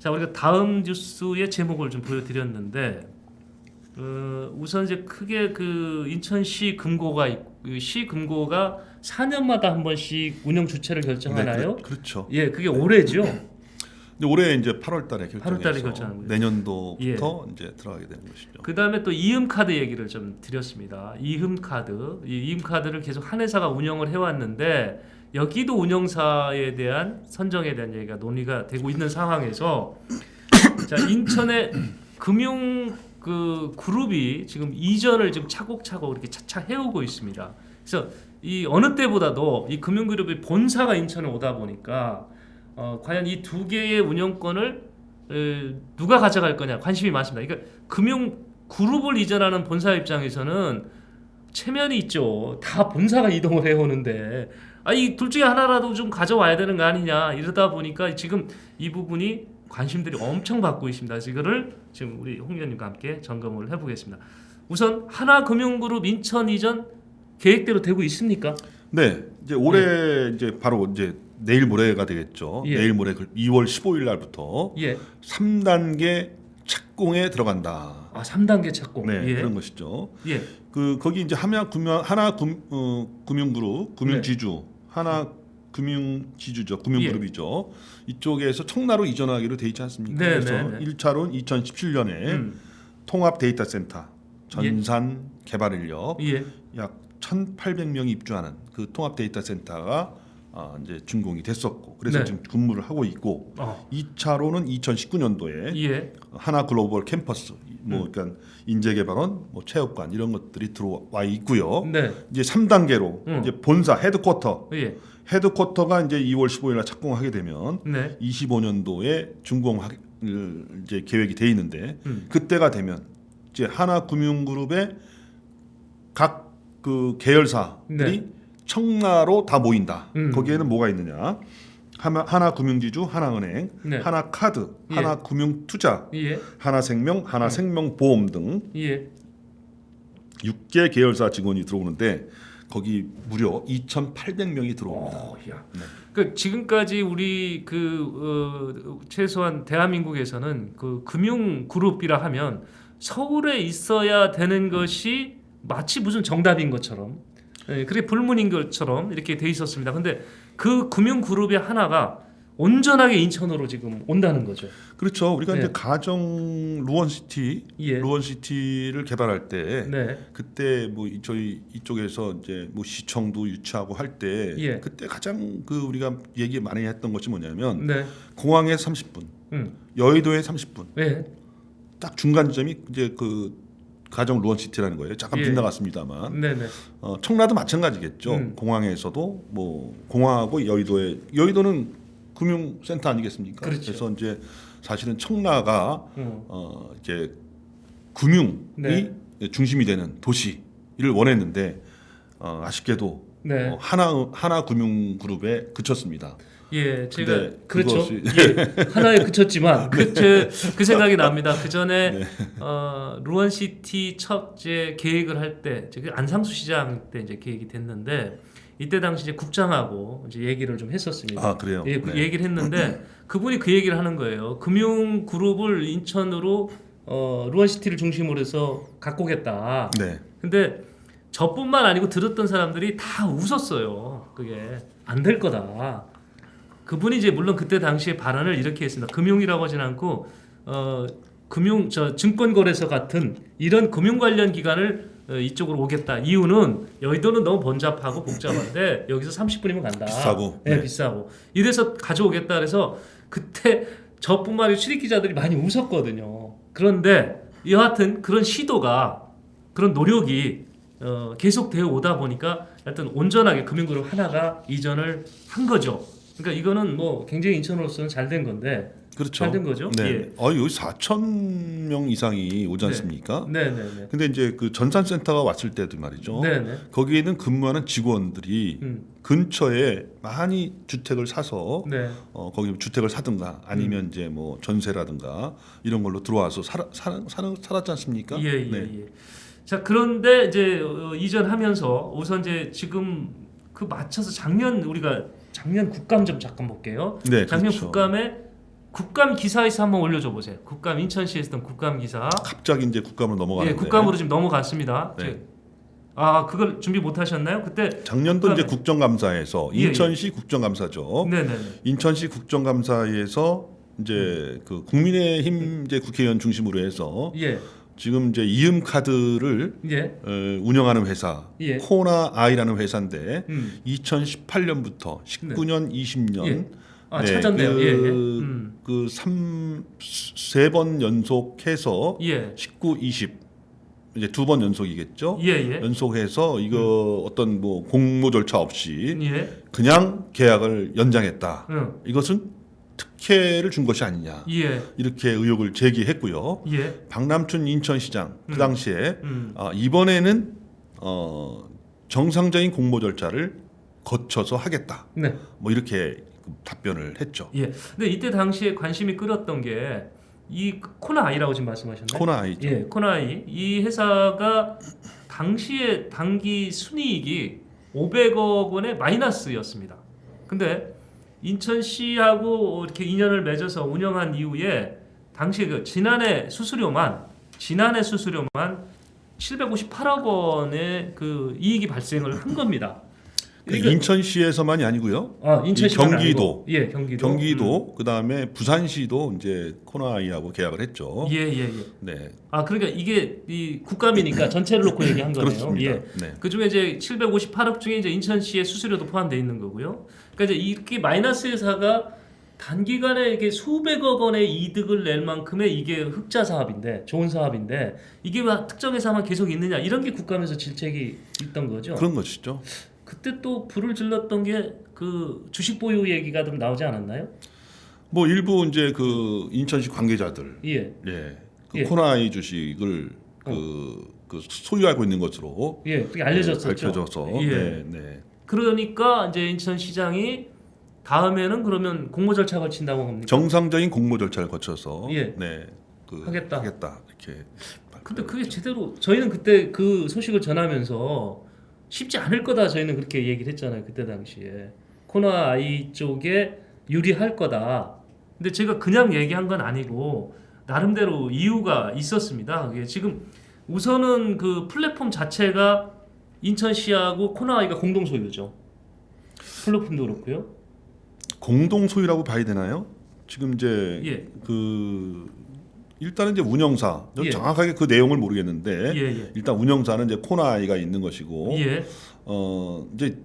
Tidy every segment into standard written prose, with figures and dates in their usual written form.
자, 우리가 다음 뉴스의 제목을 좀 보여드렸는데 우선 이제 크게 그 인천시 금고가 시 금고가 4년마다 한 번씩 운영 주체를 결정하나요? 네, 그렇죠. 예, 그게 올해죠. 근데 올해 이제 8월달에 결정해서 8월달에 결정하는 거죠. 내년도부터 이제 들어가게 되는 것이죠. 그다음에 또 이음 카드 얘기를 좀 드렸습니다. 이음 카드, 이 이음 카드를 계속 한 회사가 운영을 해왔는데 여기도 운영사에 대한 선정에 대한 얘기가 논의가 되고 있는 상황에서 자, 인천의 금융 그 그룹이 지금 이전을 지금 차곡차곡 이렇게 차차 해오고 있습니다. 그래서 이 어느 때보다도 이 금융그룹의 본사가 인천에 오다 보니까 과연 이 두 개의 운영권을 누가 가져갈 거냐 관심이 많습니다. 그러니까 금융 그룹을 이전하는 본사 입장에서는 체면이 있죠. 다 본사가 이동을 해오는데 이 둘 중에 하나라도 좀 가져와야 되는 거 아니냐 이러다 보니까 지금 이 부분이 관심들이 엄청 받고 있습니다. 그래서 이거를 지금 우리 홍 위원님과 함께 점검을 해보겠습니다. 우선 하나금융그룹 인천 이전 계획대로 되고 있습니까? 네, 이제 올해 이제 바로 이제 내일 모레가 되겠죠. 예. 내일 모레 2월 15일 날부터 예. 3단계 착공에 들어간다. 3단계 착공. 네, 예. 그런 것이죠. 예. 거기 이제 하나금융그룹 금융지주 하나금융지주죠. 금융그룹이죠. 이쪽에서 청라로 이전하기로 돼 있지 않습니까? 네, 그래서 네, 네. 1차로는 2017년에 통합 데이터 센터 전산 개발 인력 예. 약 1,800명이 입주하는 그 통합 데이터 센터가 이제 준공이 됐었고 그래서 네. 지금 근무를 하고 있고 2차로는 2019년도에 예. 하나 글로벌 캠퍼스 그러니까 인재개발원, 체육관 이런 것들이 들어와 있고요. 네. 이제 3단계로 이제 본사 헤드쿼터 예. 헤드쿼터가 이제 2월 15일 날 착공하게 되면 네. 25년도에 준공할 이제 계획이 돼 있는데 그때가 되면 이제 하나금융그룹의 각 그 계열사들이 네. 청라로 다 모인다. 거기에는 뭐가 있느냐? 하나금융지주, 하나은행, 네. 하나카드, 예. 하나금융투자, 예. 하나생명, 하나생명보험 등 예. 6개 계열사 직원이 들어오는데 거기 무려 2,800명이 들어옵니다. 야. 네. 그 지금까지 우리 최소한 대한민국에서는 그 금융 그룹이라 하면 서울에 있어야 되는 것이 마치 무슨 정답인 것처럼, 그게 불문인 것처럼 이렇게 돼 있었습니다. 근데 그 금융 그룹의 하나가 온전하게 인천으로 지금 온다는 거죠. 그렇죠. 우리가 네. 이제 가정 루원시티, 예. 루원시티를 개발할 때 네. 그때 뭐 저희 이쪽에서 이제 뭐 시청도 유치하고 할 때 예. 그때 가장 그 우리가 얘기 많이 했던 것이 뭐냐면 네. 공항에 30분, 여의도에 30분, 네. 딱 중간 지점이 이제 그 가정 루원시티라는 거예요. 잠깐 예. 빗나갔습니다만 네네. 청라도 마찬가지겠죠. 공항에서도 뭐 공항하고 여의도는 금융센터 아니겠습니까? 그렇죠. 그래서 이제 사실은 청라가 이제 금융이 네. 중심이 되는 도시를 원했는데 아쉽게도 네. 하나금융그룹에 그쳤습니다. 예, 제가 근데 그렇죠. 그것이- 예, 하나에 그쳤지만 그 생각이 납니다. 그 전에 루원시티 첫 이제 계획을 할 때, 안상수 시장 때 이제 계획이 됐는데 이때 당시 이제 국장하고 이제 얘기를 좀 했었습니다. 아, 그래요? 예, 그 얘기를 했는데 그분이 그 얘기를 하는 거예요. 금융 그룹을 인천으로 루원시티를 중심으로 해서 갖고 오겠다. 네. 근데 저뿐만 아니고 들었던 사람들이 다 웃었어요. 그게 안 될 거다. 그분이 이제 물론 그때 당시에 발언을 이렇게 했습니다. 금융이라고 하진 않고 증권거래소 같은 이런 금융 관련 기관을 이쪽으로 오겠다. 이유는 여의도는 너무 번잡하고 복잡한데 여기서 30분이면 간다. 비싸고. 네, 네. 비싸고. 이래서 가져오겠다. 그래서 그때 저뿐만 아니라 출입 기자들이 많이 웃었거든요. 그런데 여하튼 그런 시도가 그런 노력이 계속 되어 오다 보니까 하여튼 온전하게 금융그룹 하나가 이전을 한 거죠. 그러니까 이거는 뭐 굉장히 인천으로서는 잘 된 건데 그렇죠. 잘 된 거죠. 네. 예. 여기 4,000명 이상이 오지 않습니까? 네네네. 근데 이제 그 전산센터가 왔을 때도 말이죠. 네네. 거기에는 근무하는 직원들이 근처에 많이 주택을 사서 네. 거기 주택을 사든가 아니면 이제 뭐 전세라든가 이런 걸로 들어와서 살았지 않습니까? 예, 예, 네. 예. 자, 그런데 이제 이전하면서 우선 이제 지금 그 맞춰서 작년 국감 좀 잠깐 볼게요. 네, 작년 그렇죠. 국감에 국감 기사에서 한번 올려줘 보세요. 국감 인천시에 했던 국감 기사. 갑자기 이제 국감으로 넘어가는데. 예, 국감으로 지금 넘어갔습니다. 네. 아, 그걸 준비 못 하셨나요? 그때 작년도 국감에. 이제 국정감사에서 예, 인천시 국정감사죠. 네네네. 인천시 국정감사에서 이제 그 국민의힘 이제 국회의원 중심으로 해서 예, 지금 이제 이음 카드를 예, 운영하는 회사 예. 코나 아이라는 회사인데 음. 2018년부터 19년, 20년 예. 아, 찾았네요. 예, 예. 그 세 번 연속해서 예, 19, 20 이제 두 번 연속이겠죠. 예, 예. 연속해서 이거 어떤 뭐 공모 절차 없이 예, 그냥 계약을 연장했다. 응, 이것은 특혜를 준 것이 아니냐. 예, 이렇게 의혹을 제기했고요. 예, 박남춘 인천시장 그 당시에 음. 이번에는 정상적인 공모 절차를 거쳐서 하겠다. 네. 뭐 이렇게 답변을 했죠. 예. 근데 이때 당시에 관심이 끌었던 게 이 코나아이라고 지금 말씀하셨나요? 코나 아이죠. 예, 코나아이. 이 회사가 당시에 당기 순이익이 500억 원의 마이너스였습니다. 근데 인천시하고 이렇게 인연을 맺어서 운영한 이후에 당시 그 지난해 수수료만 758억 원의 그 이익이 발생을 한 겁니다. 그러니까 인천시에서만이 아니고요. 인천시 경기도, 예, 경기도, 그다음에 부산시도 이제 코나아이하고 계약을 했죠. 예, 예, 예. 네, 그러니까 이게 이 국감이니까 전체를 놓고 얘기한 거네요. 그렇습니다. 예. 네. 그 중에 이제 758억 중에 이제 인천시의 수수료도 포함되어 있는 거고요. 그러니까 이제 이렇게 마이너스 회사가 단기간에 이게 수백억 원의 이득을 낼 만큼의 이게 흑자 사업인데 좋은 사업인데 이게 왜 특정 회사만 계속 있느냐 이런 게 국감에서 질책이 있던 거죠. 그런 것이죠. 그때 또 불을 질렀던 게 그 주식 보유 얘기가 좀 나오지 않았나요? 뭐 일부 이제 그 인천시 관계자들, 예. 예, 그 예. 코나아이 주식을 그 소유하고 있는 것으로 예, 그게 알려졌었죠. 밝혀져서, 예. 네, 네. 그러니까 이제 인천시장이 다음에는 그러면 공모 절차 걸친다고 합니까? 정상적인 공모 절차를 거쳐서, 예. 네, 하겠다. 이렇게. 근데 그게 제대로 저희는 그때 그 소식을 전하면서 쉽지 않을 거다 저희는 그렇게 얘기를 했잖아요. 그때 당시에 코나 아이 쪽에 유리할 거다. 근데 제가 그냥 얘기한 건 아니고 나름대로 이유가 있었습니다. 그게 지금 우선은 그 플랫폼 자체가 인천시하고 코나 아이가 공동 소유죠. 플랫폼도 그렇고요. 공동 소유라고 봐야 되나요? 지금 이제 예. 그 일단은 이제 운영사 예. 정확하게 그 내용을 모르겠는데 예, 예. 일단 운영사는 이제 코나아이가 있는 것이고 예. 이제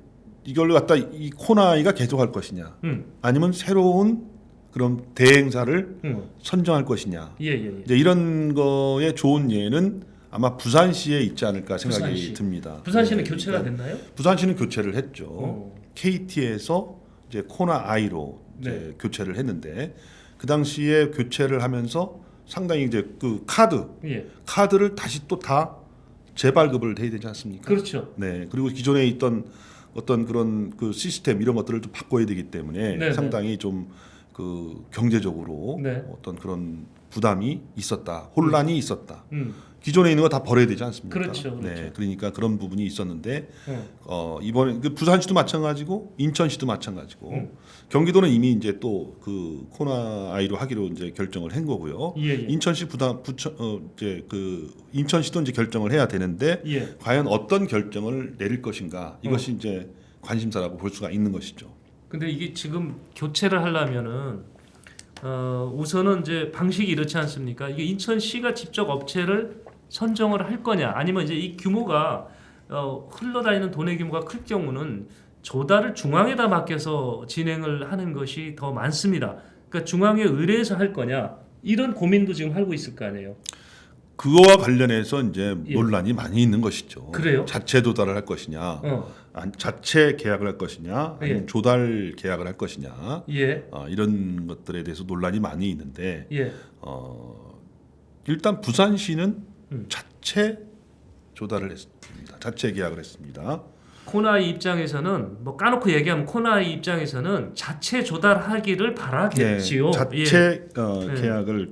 이걸로 갖다 이 코나아이가 계속할 것이냐 아니면 새로운 그런 대행사를 선정할 것이냐 예, 예, 예. 이제 이런 거에 좋은 예는 아마 부산시에 있지 않을까 생각이 부산시. 듭니다. 부산시는 네, 교체가 네. 됐나요? 부산시는 교체를 했죠. 어. KT에서 이제 코나아이로 이제 네. 교체를 했는데 그 당시에 교체를 하면서 상당히 이제 그 예. 카드를 다시 또 다 재발급을 해야 되지 않습니까? 그렇죠. 네. 그리고 기존에 있던 어떤 그런 그 시스템 이런 것들을 좀 바꿔야 되기 때문에 네, 상당히 좀 그 경제적으로 네. 어떤 그런 부담이 있었다, 혼란이 있었다. 음. 기존에 있는 거 다 버려야 되지 않습니까? 그렇죠, 그렇죠. 네, 그러니까 그런 부분이 있었는데 어. 이번에 그 부산시도 마찬가지고 인천시도 마찬가지고 음. 경기도는 이미 이제 또 그 코나아이로 하기로 이제 결정을 한 거고요. 예, 예. 인천시 이제 그 인천시도 이제 결정을 해야 되는데 예. 과연 어떤 결정을 내릴 것인가 이것이 이제 관심사라고 볼 수가 있는 것이죠. 근데 이게 지금 교체를 하려면은 우선은 이제 방식이 이렇지 않습니까? 이게 인천시가 직접 업체를 선정을 할 거냐, 아니면 이제 이 규모가 흘러다니는 돈의 규모가 클 경우는 조달을 중앙에다 맡겨서 진행을 하는 것이 더 많습니다. 그러니까 중앙에 의뢰해서 할 거냐 이런 고민도 지금 하고 있을 거 아니에요. 그거와 관련해서 이제 예. 논란이 많이 있는 것이죠. 그래요? 자체 조달을 할 것이냐, 자체 계약을 할 것이냐, 아니면 예. 조달 계약을 할 것이냐, 예, 이런 것들에 대해서 논란이 많이 있는데 예, 일단 부산시는 자체 조달을 했습니다. 자체 계약을 했습니다. 코나이 입장에서는 뭐 까놓고 얘기하면 코나이 입장에서는 자체 조달하기를 바라겠지요. 네, 자체 계약을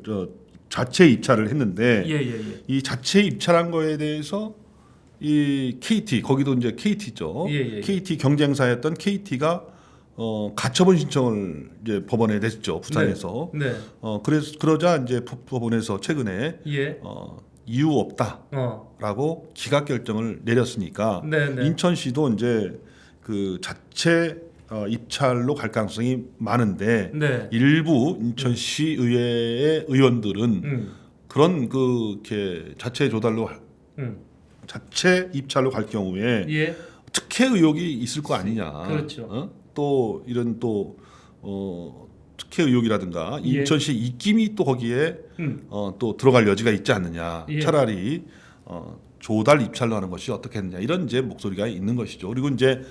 자체 입찰을 했는데 예, 예, 예. 이 자체 입찰한 거에 대해서 이 KT 거기도 이제 KT죠. 예, 예, 예. KT 경쟁사였던 KT가 가처분 신청을 이제 법원에 냈죠, 부산에서. 네. 그러자 이제 법원에서 최근에 예. 이유 없다라고 기각 결정을 내렸으니까 네. 인천시도 이제 그 자체 입찰로 갈 가능성이 많은데 네. 일부 인천시 의회의 의원들은 그런 이렇게 자체 조달로 자체 입찰로 갈 경우에 예. 특혜 의혹이 있을 거 아니냐. 그렇죠. 또 이런 특혜 의혹이라든가 예. 인천시 입김이 또 거기에 또 들어갈 여지가 있지 않느냐. 예. 차라리 조달 입찰로 하는 것이 어떻겠느냐 이런 이제 목소리가 있는 것이죠. 그리고 이제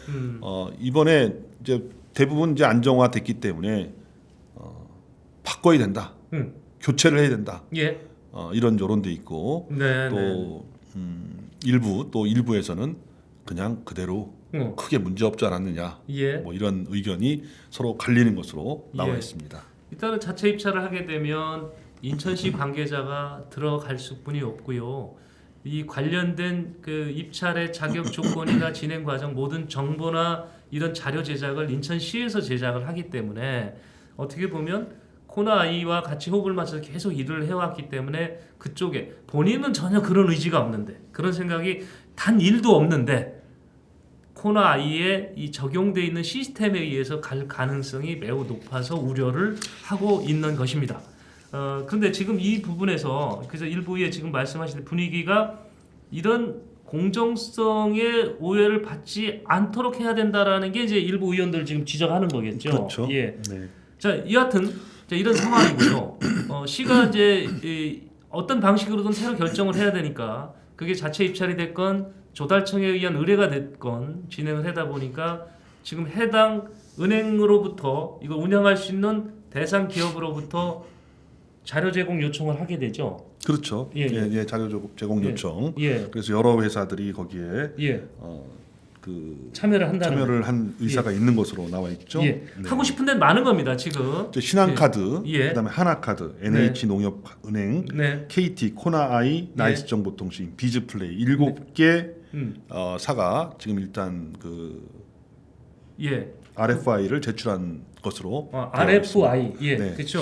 이번에 이제 대부분 이제 안정화됐기 때문에 바꿔야 된다. 교체를 해야 된다. 예. 이런 여론도 있고 네. 또 일부에서는 그냥 그대로 크게 문제 없지 않았느냐. 예. 뭐 이런 의견이 서로 갈리는 것으로 나와 예. 있습니다. 일단은 자체 입찰을 하게 되면 인천시 관계자가 들어갈 수뿐이 없고요. 이 관련된 그 입찰의 자격 조건이나 진행 과정 모든 정보나 이런 자료 제작을 인천시에서 제작을 하기 때문에 어떻게 보면 코나아이와 같이 호흡을 맞춰서 계속 일을 해왔기 때문에 그쪽에 본인은 전혀 그런 의지가 없는데 그런 생각이 단 1도 없는데 코나아이에 이 적용돼 있는 시스템에 의해서 갈 가능성이 매우 높아서 우려를 하고 있는 것입니다. 그런데 지금 이 부분에서 그래서 일부에 지금 말씀하신 분위기가 이런 공정성의 오해를 받지 않도록 해야 된다라는 게 이제 일부 의원들 지금 지적하는 거겠죠. 그렇죠. 예. 네. 자, 여하튼 이런 상황이고요. 시가 이제 어떤 방식으로든 새로 결정을 해야 되니까 그게 자체 입찰이 됐건 조달청에 의한 의뢰가 됐건 진행을 하다 보니까 지금 해당 은행으로부터 이걸 운영할 수 있는 대상 기업으로부터 자료 제공 요청을 하게 되죠. 그렇죠. 예, 예. 예, 자료 제공 요청. 예. 그래서 여러 회사들이 거기에 예. 참여를 참여를 한다는 한 의사가 있는 것으로 나와 있죠. 예. 네. 하고 싶은 데는 많은 겁니다, 지금. 이제 신한카드, 예. 그다음에 하나카드, NH농협은행, 네. KT, 코나아이, 나이스정보통신, 비즈플레이 7개 사가 지금 일단 예. RFI를 제출한 것으로 되어 RFI. 있습니다. 예. 네. 그렇죠.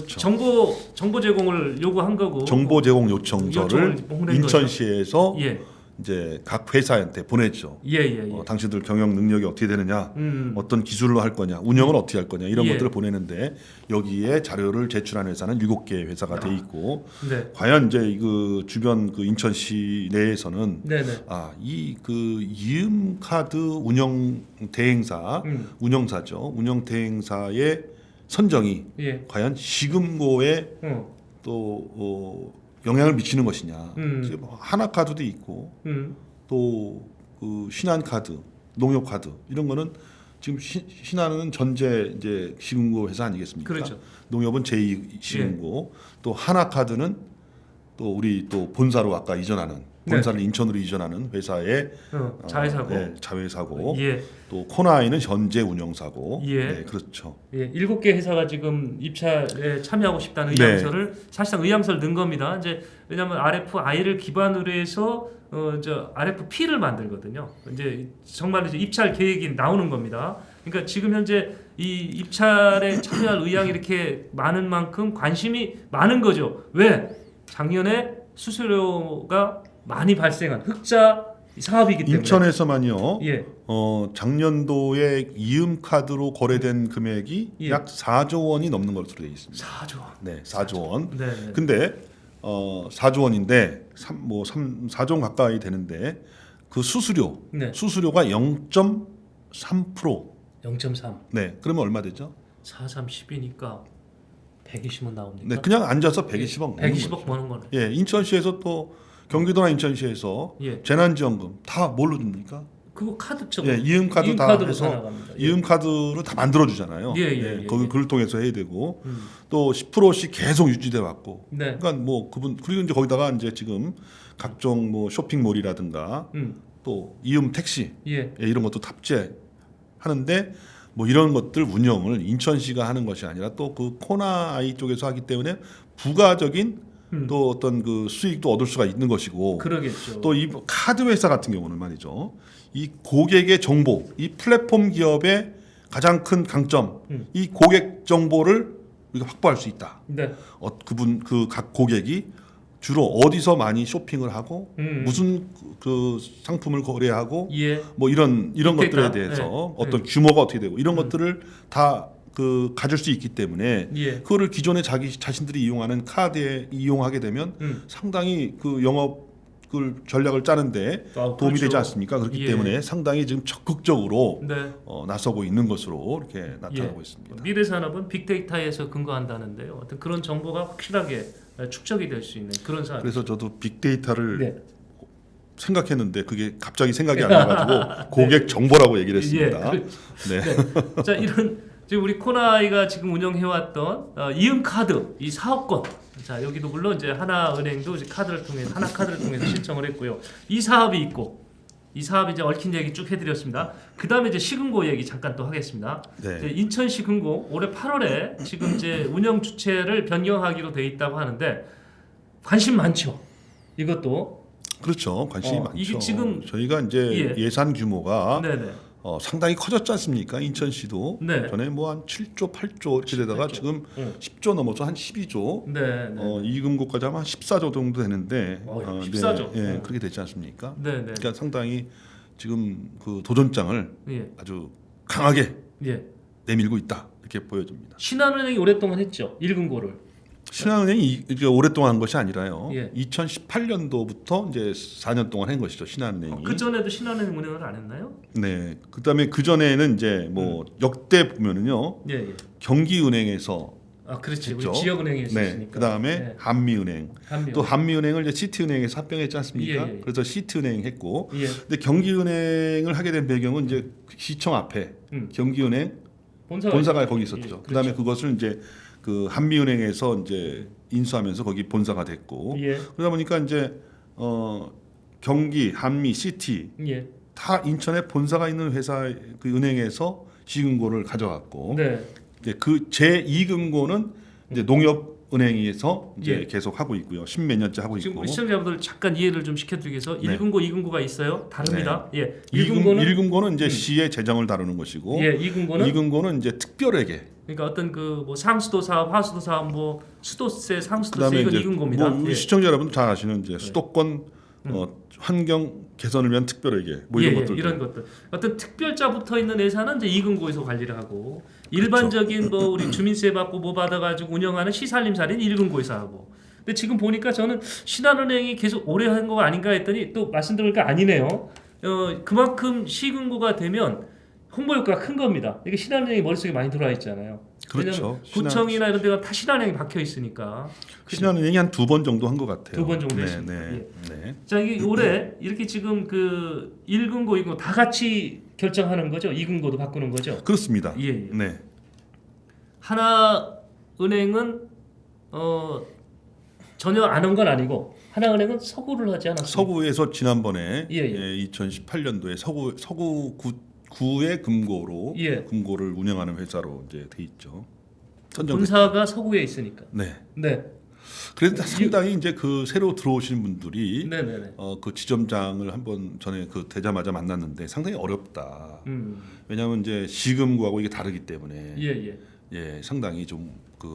정보 제공을 요구한 거고. 정보 제공 요청서를 보낸 인천시에서 예. 이제 각 회사한테 보냈죠. 예. 당신들 경영 능력이 어떻게 되느냐, 어떤 기술로 할 거냐, 운영을 어떻게 할 거냐 이런 예. 것들을 보내는데 여기에 자료를 제출한 회사는 7개 회사가 돼 있고 네. 과연 이제 주변 인천시 내에서는 네네. 이음 카드 운영 대행사 운영사죠. 운영 대행사의 선정이 예. 과연 시금고에 또 영향을 미치는 것이냐. 지금 하나카드도 있고 또 신한카드, 농협카드 이런 거는 지금 신한은 전제 이제 시금고 회사 아니겠습니까? 그렇죠. 농협은 제2 시금고, 또 하나카드는 또 우리 또 본사로 아까 이전하는 본사를 인천으로 이전하는 회사의 자회사고. 자회사고. 예. 또 코나아이는 현재 운영사고. 예. 네, 그렇죠. 예, 7개 회사가 지금 입찰에 참여하고 싶다는 네. 의향서를 사실상 의향서를 넣은 겁니다. 이제 왜냐하면 RFI를 기반으로 해서 RFP를 만들거든요. 이제 정말 이제 입찰 계획이 나오는 겁니다. 그러니까 지금 현재 이 입찰에 참여할 의향이 이렇게 많은 만큼 관심이 많은 거죠. 왜? 작년에 수수료가 많이 발생한 흑자 사업이기 때문에 인천에서만요. 예. 작년도에 이음 카드로 거래된 금액이 예. 약 4조 원이 넘는 것으로 되어 있습니다. 4조 원. 네, 4조 원. 네. 근데 4조 원인데 4조 원 가까이 되는데 그 수수료가 0.3%. 0.3. 네, 그러면 얼마 되죠? 4, 3, 10이니까 120원 나옵니까? 네, 그냥 앉아서 120억. 120억 버는 거네. 예, 인천시에서 또 경기도나 인천시에서 예. 재난지원금 다 뭘로 줍니까? 그거 카드죠. 예, 이음 카드 다 카드로 해서 나갑니다. 예. 이음 카드로 다 만들어 주잖아요. 예. 그걸 통해서 해야 되고 또 10%씩 계속 유지돼 왔고. 네. 그러니까 그리고 이제 거기다가 이제 지금 각종 쇼핑몰이라든가 또 이음 택시 예. 이런 것도 탑재하는데 이런 것들 운영을 인천시가 하는 것이 아니라 또 코나아이 쪽에서 하기 때문에 부가적인 또 어떤 수익도 얻을 수가 있는 것이고. 그러겠죠. 또 이 카드 회사 같은 경우는 말이죠. 이 고객의 정보, 이 플랫폼 기업의 가장 큰 강점 이 고객 정보를 우리가 확보할 수 있다. 네. 그 각 고객이 주로 어디서 많이 쇼핑을 하고 무슨 그 상품을 거래하고 예. 뭐 이런 빅데이터? 것들에 대해서 어떤 규모가 어떻게 되고 이런 것들을 다 그 가질 수 있기 때문에 예. 그거를 기존에 자신들이 이용하는 카드에 이용하게 되면 상당히 그 영업 그 전략을 짜는데 도움이 그렇죠. 되지 않습니까? 그렇기 예. 때문에 상당히 지금 적극적으로 네. 나서고 있는 것으로 이렇게 나타나고 있습니다. 미래 산업은 빅데이터에서 근거한다는데요. 어떤 그런 정보가 확실하게 축적이 될 수 있는 그런 사업. 그래서 저도 빅데이터를 네. 생각했는데 그게 갑자기 생각이 안 나가지고 고객 정보라고 얘기를 했습니다. 예. 네. 네. 자, 이런 지금 우리 코나이가 지금 운영해왔던 이음카드 이 사업권. 자, 여기도 물론 이제 하나은행도 이제 하나카드를 통해서 신청을 했고요. 이 사업이 있고 이 사업이 이제 얽힌 얘기 쭉 해드렸습니다. 그 다음에 이제 시금고 얘기 잠깐 또 하겠습니다. 네. 이제 인천 시금고 올해 8월에 지금 이제 운영 주체를 변경하기로 돼 있다고 하는데 관심 많죠. 이것도 그렇죠. 관심이 많죠. 이게 지금 저희가 이제 예산 규모가 네네. 상당히 커졌지 않습니까? 인천시도 네. 전에 뭐 한 7조, 8조 지대다가 8조. 지금 10조 넘어서 한 12조. 네. 네. 이금고까지 하면 한 14조 정도 되는데 14조. 네, 그렇게 되지 않습니까? 네. 네. 그러니까 상당히 지금 그 도전장을 예. 아주 강하게 예. 내밀고 있다 이렇게 보여집니다. 신한은행이 오랫동안 했죠. 1금고를. 신한은행이 이제 오랫동안 한 것이 아니라요. 예. 2018년도부터 이제 4년 동안 한 것이죠. 신한은행이. 그 전에도 신한은행 운영을 안 했나요? 네. 그다음에 그 전에는 이제 뭐 역대 보면은요. 예, 예. 경기은행에서 아, 그렇지. 했죠. 우리 지역은행에 있었으니까. 네. 그다음에 네. 한미은행. 한미은행. 또 한미은행을 이제 시티은행에서 합병했지 않습니까? 예, 예. 그래서 시티은행 했고. 예. 근데 경기은행을 하게 된 배경은 이제 시청 앞에 경기은행 본사가 거기 있었죠. 예, 그다음에 그렇죠. 그것을 이제 그 한미은행에서 이제 인수하면서 거기 본사가 됐고. 예. 그러다 보니까 이제 경기, 한미, 시티 예. 다 인천에 본사가 있는 회사 그 은행에서 시금고를 가져갔고 네. 이제 그 제2금고는 이제 농협은행에서 이제 예. 계속 하고 있고요. 십몇 년째 하고 지금 있고. 우리 시청자분들 잠깐 이해를 좀 시켜드리기 위해서 네. 1금고, 2금고가 있어요. 다릅니다. 예. 1금고는 이제 시의 재정을 다루는 것이고 예, 2금고는 2금고는 이제 특별회계. 그러니까 어떤 그 뭐 상수도 사업, 하수도 사업, 뭐 수도세, 상수도세 그다음에 이건 이제 2금고입니다. 뭐 우리 예. 시청자 여러분 잘 아시는 이제 수도권 환경 개선을 위한 특별회계 뭐 이런 것들. 이런 것들. 어떤 특별자 붙어 있는 회사는 이제 2금고에서 관리를 하고 일반적인 뭐 우리 주민세 받고 뭐 받아가지고 운영하는 시살림살인 1금고에서 하고. 근데 지금 보니까 저는 신한은행이 계속 오래 한 거가 아닌가 했더니 또 말씀드리니까 아니네요. 그만큼 시금고가 되면 홍보 효과가 큰 겁니다. 이게 신한은행이 머릿속에 많이 들어와 있잖아요. 그렇죠. 구청이나 이런 데가 다 신한은행이 박혀 있으니까. 신한은행이 한 2번 정도 한 것 같아요. 2번 정도 네, 했습니다. 네, 네. 자, 이게 올해 이렇게 지금 그 1금고, 2금고 다 같이 결정하는 거죠? 2금고도 바꾸는 거죠? 그렇습니다. 예, 예. 네. 하나은행은 전혀 안 한 건 아니고 하나은행은 서구를 하지 않았습니까? 서구에서 지난번에 예, 예. 2018년도에 서구 구의 금고로 예. 금고를 운영하는 회사로 이제 돼 있죠. 선정됐죠. 본사가 서구에 있으니까. 네. 네. 그래서 상당히 이제 그 새로 들어오시는 분들이 네, 네, 네. 그 지점장을 한번 전에 그 되자마자 만났는데 상당히 어렵다. 왜냐하면 이제 시금고하고 이게 다르기 때문에 예, 예. 상당히 좀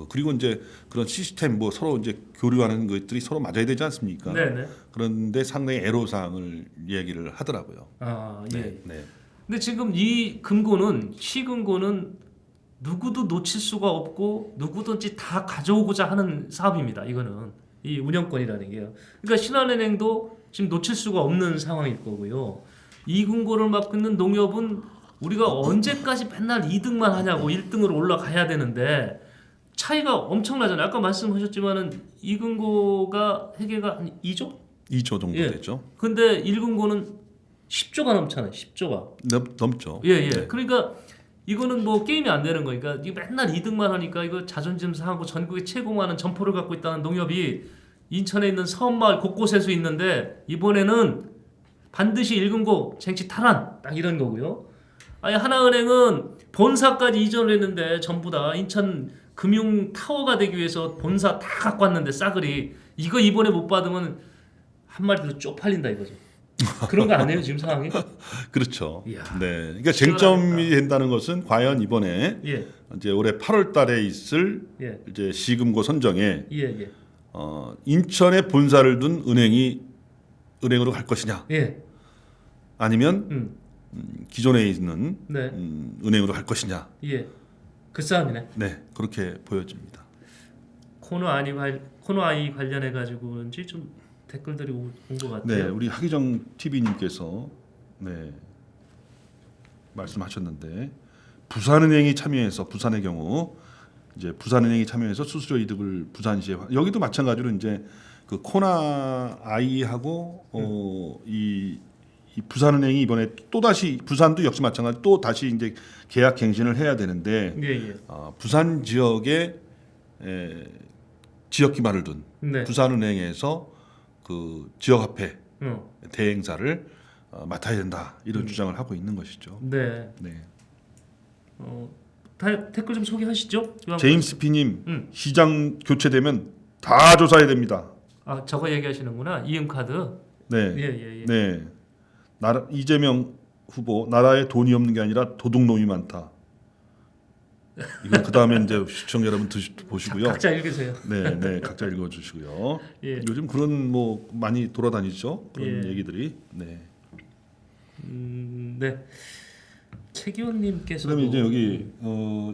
그리고 이제 그런 시스템 뭐 서로 이제 교류하는 것들이 서로 맞아야 되지 않습니까? 네, 네. 그런데 상당히 애로사항을 얘기를 하더라고요. 아, 예. 네, 네. 근데 지금 이 금고는 시금고는 누구도 놓칠 수가 없고 누구든지 다 가져오고자 하는 사업입니다. 이거는 이 운영권이라는 게요. 그러니까 신한은행도 지금 놓칠 수가 없는 상황일 거고요. 이 금고를 맡고 있는 농협은 우리가 언제까지 맨날 2등만 하냐고 1등으로 올라가야 되는데 차이가 엄청나잖아요. 아까 말씀하셨지만은 이 금고가 회계가 한 2조? 2조 정도 예. 되죠. 근데 1금고는 10조가 넘잖아요. 10조가. 넘죠. 예, 예. 네. 그러니까 이거는 뭐 게임이 안 되는 거니까 이거 맨날 2등만 하니까 이거 자존심 상하고 전국에 최고 많은 점포를 갖고 있다는 농협이 인천에 있는 섬마을 곳곳에서 있는데 이번에는 반드시 1금고 쟁취 탈환 딱 이런 거고요. 아니 하나은행은 본사까지 이전을 했는데 전부 다 인천 금융 타워가 되기 위해서 본사 다 갖고 왔는데 싸그리 이거 이번에 못 받으면 한 마리 더 쪽팔린다 이거죠. 그런 거 안 해요 지금 상황이? 그렇죠. 이야, 네, 그러니까 시원하겠다. 쟁점이 된다는 것은 과연 이번에 예, 이제 올해 8월달에 있을 예, 이제 시금고 선정에 예, 예, 인천에 본사를 둔 은행이 은행으로 갈 것이냐, 예, 아니면 기존에 있는 네, 은행으로 갈 것이냐, 예, 그 싸움이네. 네 그렇게 보여집니다. 코너 아이 관련해 가지고는지 좀 댓글들이 온 것 같아요. 네, 우리 하기정 TV님께서 네 말씀하셨는데 부산은행이 참여해서 부산의 경우 이제 부산은행이 참여해서 수수료 이득을 부산시에 여기도 마찬가지로 이제 그 코나 아이하고 이 부산은행이 이번에 또 다시 부산도 역시 마찬가지 또 다시 이제 계약 갱신을 해야 되는데 예, 예, 부산 지역에 지역 기반을 둔 네, 부산은행에서 그 지역화폐 어, 대행사를 맡아야 된다 이런 주장을 하고 있는 것이죠. 네, 네. 댓글 좀 소개하시죠. 제임스 P님, 음. 시장 교체되면 다 조사해야 됩니다. 아, 저거 얘기하시는구나. 이음카드. 네, 예, 예, 예. 네. 이재명 후보 나라에 돈이 없는 게 아니라 도둑놈이 많다. 이거 그 다음에 이제 시청자 여러분 보시고요. 각자 읽으세요. 네, 네, 각자 읽어주시고요. 예. 요즘 그런 뭐 많이 돌아다니죠. 그런 예. 얘기들이. 네. 네. 최기원님께서 그다음에 이제 여기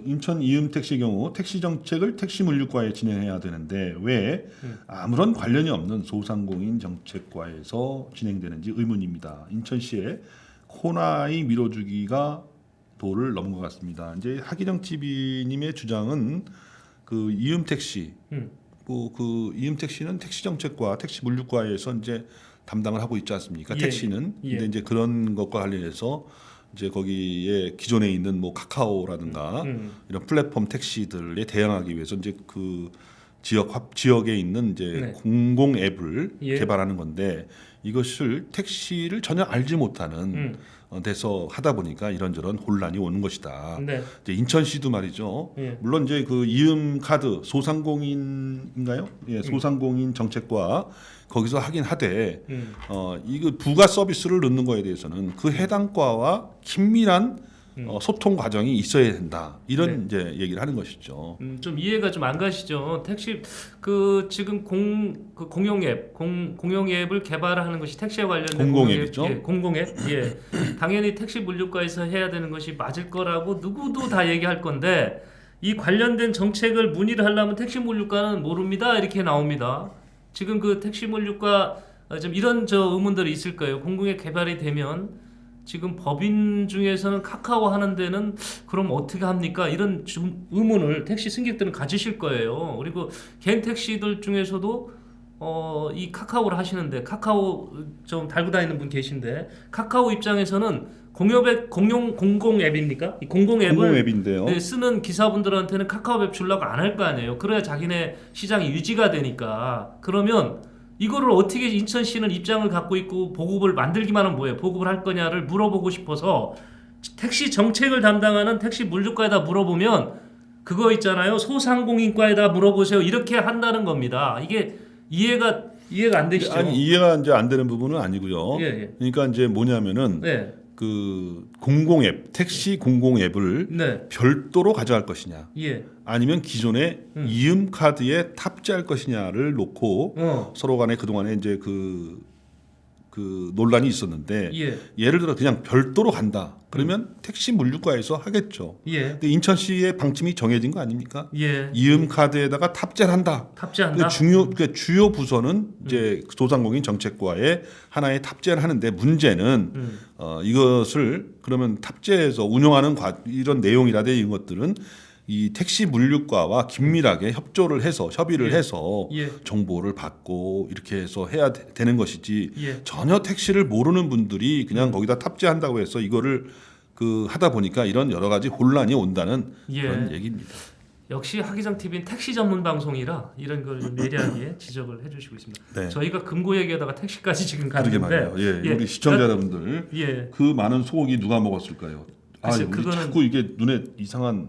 인천 이음택시의 경우 택시 정책을 택시 물류과에 진행해야 되는데 왜 아무런 관련이 없는 소상공인 정책과에서 진행되는지 의문입니다. 인천시의 코나이 밀어주기가 도를 넘은 것 같습니다. 이제 하기정 TV님의 주장은 그 이음택시 그 이음택시는 택시 정책과 택시 물류과에서 이제 담당을 하고 있지 않습니까? 예. 택시는 예. 근데 이제 그런 것과 관련해서 이제 거기에 기존에 있는 뭐 카카오라든가 이런 플랫폼 택시들에 대응하기 위해서 이제 그 지역에 있는 이제 네. 공공 앱을 예. 개발하는 건데 이것을 택시를 전혀 알지 못하는 데서 하다 보니까 이런저런 혼란이 오는 것이다. 네. 이제 인천시도 말이죠. 예. 물론 이제 그 이음 카드 소상공인인가요? 예, 소상공인 정책과 거기서 하긴 하되 이거 부가 서비스를 넣는 거에 대해서는 그 해당 과와 긴밀한 소통 과정이 있어야 된다. 이런 이제 얘기를 하는 것이죠. 좀 이해가 좀 안 가시죠. 택시 그 지금 공용 앱을 개발하는 것이 택시와 관련된 공공 앱이죠. 예, 공공 앱. 예. 당연히 택시 물류과에서 해야 되는 것이 맞을 거라고 누구도 다 얘기할 건데 이 관련된 정책을 문의를 하려면 택시 물류과는 모릅니다. 이렇게 나옵니다. 지금 그 택시 물류과 좀 이런 의문들이 있을 거예요. 공공앱 개발이 되면 지금 법인 중에서는 카카오 하는 데는 그럼 어떻게 합니까? 이런 좀 의문을 택시 승객들은 가지실 거예요. 그리고 개인 택시들 중에서도 이 카카오를 하시는데 카카오 좀 달고 다니는 분 계신데 카카오 입장에서는 공공 앱입니까? 이 공공 앱을 앱인데요. 네, 쓰는 기사분들한테는 카카오 앱 주려고 안 할 거 아니에요. 그래야 자기네 시장이 유지가 되니까. 그러면 이거를 어떻게 인천시는 입장을 갖고 있고 보급을 만들기만 하면 뭐예요? 보급을 할 거냐를 물어보고 싶어서 택시 정책을 담당하는 택시 물류과에다 물어보면 그거 있잖아요. 소상공인과에다 물어보세요. 이렇게 한다는 겁니다. 이게 이해가 안 되시죠? 아니 이해가 이제 안 되는 부분은 아니고요. 예, 예. 그러니까 이제 뭐냐면은 네. 그 공공 앱, 택시 공공 앱을 네. 별도로 가져갈 것이냐, 예. 아니면 기존의 이음 카드에 탑재할 것이냐를 놓고 서로 간에 그 동안에 이제 그 논란이 있었는데 예. 예를 들어 그냥 별도로 간다. 그러면 택시 물류과에서 하겠죠. 예. 근데 인천시의 방침이 정해진 거 아닙니까? 예. 이음 카드에다가 탑재를 한다. 탑재한다. 그러니까 주요 부서는 이제 소상공인 정책과에 하나의 탑재를 하는데 문제는 이것을 그러면 탑재해서 운영하는 이런 내용이라든지 이런 것들은 이 택시 물류과와 긴밀하게 협조를 해서 협의를 해서 예. 정보를 받고 이렇게 해서 해야 되는 것이지 예. 전혀 택시를 모르는 분들이 그냥 거기다 탑재한다고 해서 이거를 하다 보니까 이런 여러 가지 혼란이 온다는 예. 그런 얘기입니다. 역시 하기정 TV는 택시 전문 방송이라 이런 걸 좀 예리하게 지적을 해주시고 있습니다. 네. 저희가 금고 얘기하다가 택시까지 지금 그러게 갔는데, 말이에요. 예, 우리 시청자 여러분들 예, 그 많은 소고기 누가 먹었을까요? 글쎄, 우리 그거는- 자꾸 이게 눈에 이상한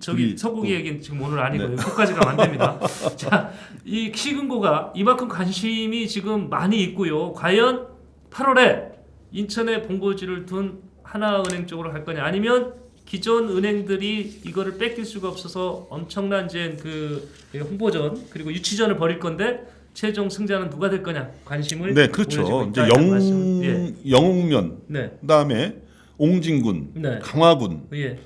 저기 우리 소고기 또- 얘기는 지금 오늘 아니고요. 네. 거기까지 가면 안 됩니다. 자, 이 시금고가 이만큼 관심이 지금 많이 있고요. 과연 8월에 인천에 본고지를 둔 하나은행 쪽으로 갈 거냐, 아니면 기존 은행들이 이거를 뺏길 수가 없어서 엄청난 이제 그 홍보전 그리고 유치전을 벌일 건데 최종 승자는 누가 될 거냐 관심을 네, 그렇죠. 보여주고 이제 있다는 예. 영웅면, 네. 그다음에 옹진군, 네. 강화군, 예.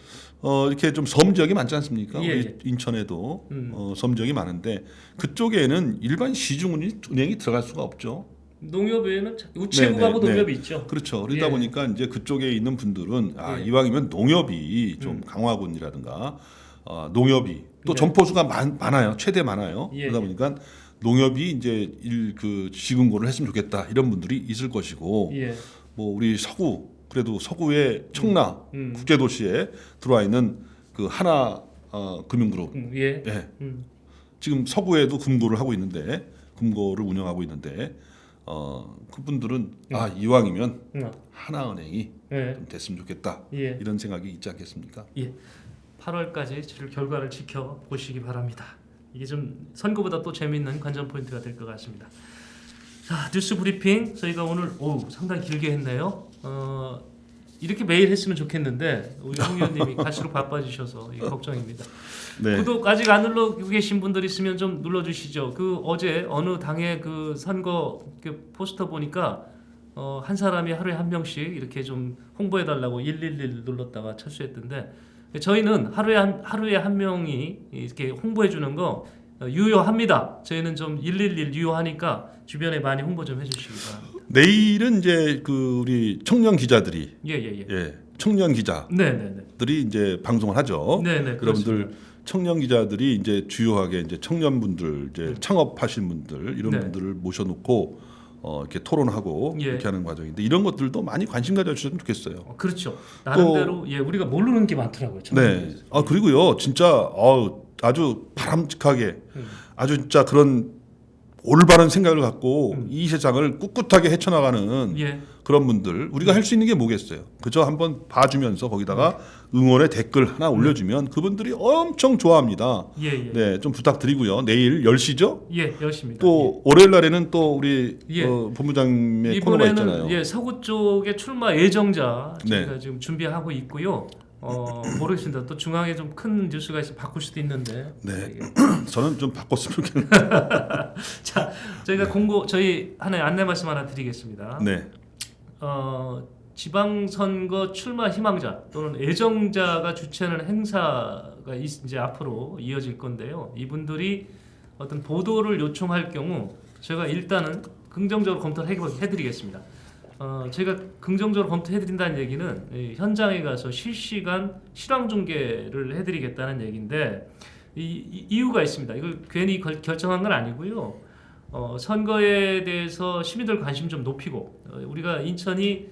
이렇게 좀 섬 지역이 많지 않습니까? 예, 우리 예. 인천에도 섬 지역이 많은데 그쪽에는 일반 시중은행이 들어갈 수가 없죠. 농협에는 우체국하고 네, 네, 농협이 네. 있죠. 그렇죠. 그러다 예. 보니까 이제 그쪽에 있는 분들은 예. 이왕이면 농협이 좀 강화군이라든가 농협이 또 네. 점포수가 많아요. 최대 많아요. 예, 그러다 예. 보니까 농협이 이제 그 시군고를 했으면 좋겠다 이런 분들이 있을 것이고 예. 뭐 우리 서구 그래도 서구의 청라 국제도시에 들어와 있는 그 하나 금융그룹 예. 예. 지금 서구에도 금고를 하고 있는데 금고를 운영하고 있는데 그분들은 이왕이면 하나은행이 예. 좀 됐으면 좋겠다 예. 이런 생각이 있지 않겠습니까? 예. 8월까지 결과를 지켜보시기 바랍니다. 이게 좀 선거보다 또 재미있는 관전 포인트가 될 것 같습니다. 자, 뉴스 브리핑 저희가 오늘 상당히 길게 했네요. 이렇게 매일 했으면 좋겠는데 우리 홍 의원님이 갈수록 바빠지셔서 이게 걱정입니다. 네. 구독 아직 안 눌러고 계신 분들 있으면 좀 눌러주시죠. 그 어제 어느 당의 그 선거 그 포스터 보니까 한 사람이 하루에 한 명씩 이렇게 좀 홍보해달라고 111 눌렀다가 철수했던데 저희는 하루에 한 명이 이렇게 홍보해주는 거 유효합니다. 저희는 좀 111 유효하니까 주변에 많이 홍보 좀 해주시기 바랍니다. 내일은 이제 그 우리 청년 기자들이 예. 청년 기자들이 네네네. 이제 방송을 하죠. 네네. 여러분들 청년 기자들이 이제 주요하게 이제 청년분들 이제 창업하신 분들 이런 네. 분들을 모셔놓고 이렇게 토론하고 예. 이렇게 하는 과정인데 이런 것들도 많이 관심 가져주셨으면 좋겠어요. 그렇죠. 나름대로 우리가 모르는 게 많더라고요. 네. 그리고요 진짜 아주 바람직하게 아주 진짜 그런 올바른 생각을 갖고 이 세상을 꿋꿋하게 헤쳐나가는 예. 그런 분들 우리가 할 수 있는 게 뭐겠어요. 그저 한번 봐주면서 거기다가 응원의 댓글 하나 올려주면 그분들이 엄청 좋아합니다. 예. 네, 좀 부탁드리고요. 내일 10시죠? 예, 열심히. 또 월요일 날에는 또 우리 예. 본부장님의 코너가 있잖아요. 이번에는 서구 쪽에 출마 예정자 저희가 네. 지금 준비하고 있고요. 모르겠습니다. 또 중앙에 좀 큰 뉴스가 있어 바꿀 수도 있는데. 네, 저는 좀 바꿨으면 좋겠는데. 자, 저희가 저희 하나의 안내 말씀 하나 드리겠습니다. 네, 지방선거 출마 희망자 또는 애정자가 주최하는 행사가 이제 앞으로 이어질 건데요. 이분들이 어떤 보도를 요청할 경우 제가 일단은 긍정적으로 검토를 해드리겠습니다. 제가 긍정적으로 검토해드린다는 얘기는 현장에 가서 실시간 실황 중계를 해드리겠다는 얘기인데 이유가 있습니다. 이걸 괜히 결정한 건 아니고요. 선거에 대해서 시민들 관심 좀 높이고 우리가 인천이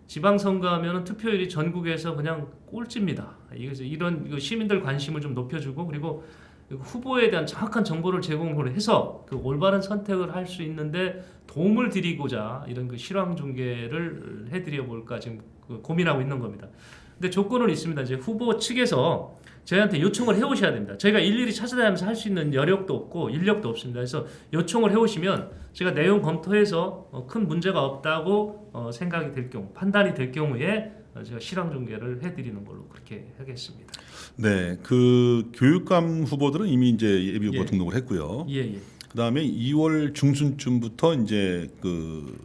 지방선거하면 투표율이 전국에서 그냥 꼴찌입니다. 이런 시민들 관심을 좀 높여주고 그리고 후보에 대한 정확한 정보를 제공을 해서 그 올바른 선택을 할 수 있는데 도움을 드리고자 이런 그 실황 중계를 해드려 볼까 지금 고민하고 있는 겁니다. 근데 조건은 있습니다. 이제 후보 측에서 저희한테 요청을 해오셔야 됩니다. 저희가 일일이 찾아다니면서 할 수 있는 여력도 없고 인력도 없습니다. 그래서 요청을 해오시면 제가 내용 검토해서 큰 문제가 없다고 생각이 될 경우, 판단이 될 경우에 제가 실황 중계를 해드리는 걸로 그렇게 하겠습니다. 네, 그 교육감 후보들은 이미 이제 예비 후보 예. 등록을 했고요. 예. 그다음에 2월 중순쯤부터 이제 그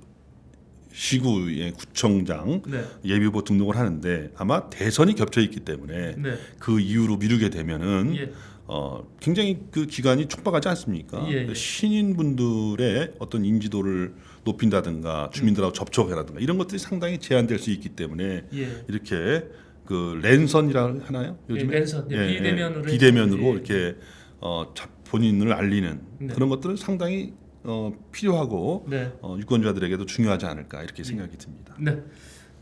시구의 구청장 네. 예비 후보 등록을 하는데 아마 대선이 겹쳐 있기 때문에 네. 그 이후로 미루게 되면은 예. 굉장히 그 기간이 촉박하지 않습니까? 예. 신인분들의 어떤 인지도를 높인다든가 주민들하고 접촉이라든가 이런 것들이 상당히 제한될 수 있기 때문에 예. 이렇게 그 랜선이라 하나요? 요즘에 랜선, 비대면으로 비대면으로 예. 이렇게 본인을 알리는 네. 그런 것들은 상당히 필요하고 네. 유권자들에게도 중요하지 않을까 이렇게 생각이 듭니다. 네.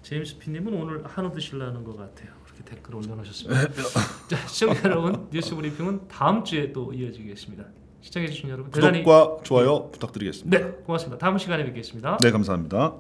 제임스 피님은 오늘 한우 드시려는 것 같아요. 그렇게 댓글 올려놓으셨습니다. 자, 시청자 여러분, 뉴스 브리핑은 다음 주에 또 이어지겠습니다. 시청해주신 여러분 대단히 구독과 좋아요 부탁드리겠습니다. 네, 고맙습니다. 다음 시간에 뵙겠습니다. 네, 감사합니다.